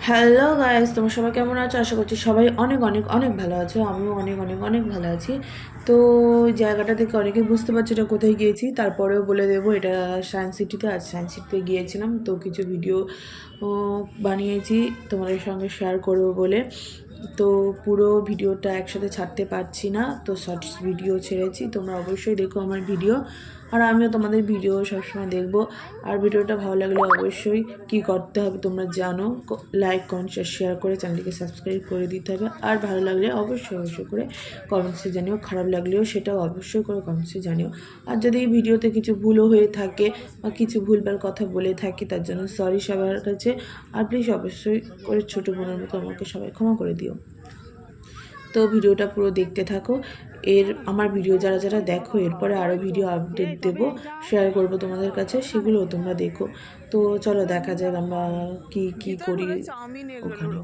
Hello guys, তোমরা সবাই কেমন আছো? আশা করছি সবাই অনেক অনেক অনেক ভালো আছো। আমিও অনেক অনেক অনেক ভালো আছি। তো জায়গাটা থেকে অনেকেই বুঝতে পারছো এটা কোথায় গিয়েছি, তারপরেও বলে দেবো এটা সায়েন্স সিটিতে। আজ সায়েন্স সিটিতে গিয়েছিলাম, তো কিছু ভিডিও বানিয়েছি তোমাদের সঙ্গে শেয়ার করবো বলে। তো পুরো ভিডিওটা একসাথে ছাড়তে পারছি না, তো শর্টস ভিডিও ছেড়েছি। তোমরা অবশ্যই দেখো আমার ভিডিও, আর আমিও তোমাদের ভিডিও সবসময় দেখবো। আর ভিডিওটা ভালো লাগলে অবশ্যই কি করতে হবে তোমরা জানো, লাইক কমেন্ট শেয়ার করে চ্যানেলটিকে সাবস্ক্রাইব করে দিতে হবে। আর ভালো লাগলে অবশ্যই করে কমেন্টসে জানিও, খারাপ লাগলেও সেটাও অবশ্যই করে কমেন্টসে জানিও। আর যদি এই ভিডিওতে কিছু ভুলও হয়ে থাকে বা কিছু ভুলভাল কথা বলে থাকি, তার জন্য সরি সবার কাছে। আর প্লিজ অবশ্যই করে ছোটো বোনের মতো আমাকে সবাই ক্ষমা করে দিও। তো ভিডিওটা পুরো দেখতে থাকো। আমার ভিডিও যারা যারা দেখো, এরপরে আরও ভিডিও আপডেট দেবো, শেয়ার করব তোমাদের কাছে, সেগুলোও তোমরা দেখো। তো চলো দেখা যাক আমরা কি কি করি ওখানে।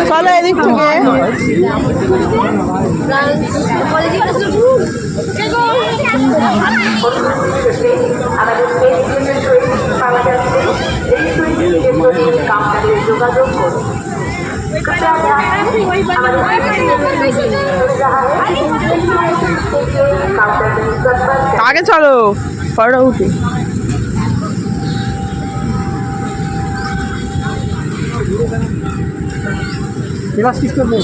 চলো এদিক থেকে। আগে চলো, পরে উঠি। এবার কি করবো?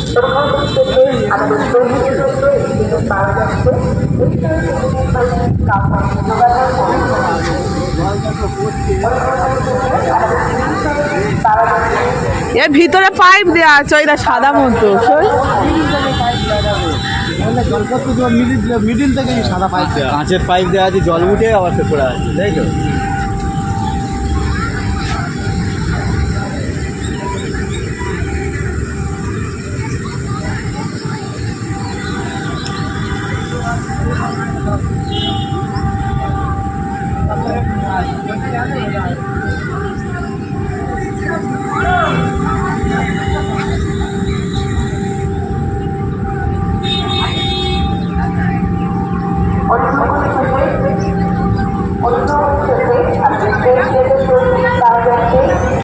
এর ভিতরে পাইপ দেওয়া আছে, এটা সাদা মতো মিডিল থেকে সাদা পাইপ দেওয়া, কাঁচের পাইপ দেওয়া আছে, জল উঠে আবার পড়ে আছে, তাই তো।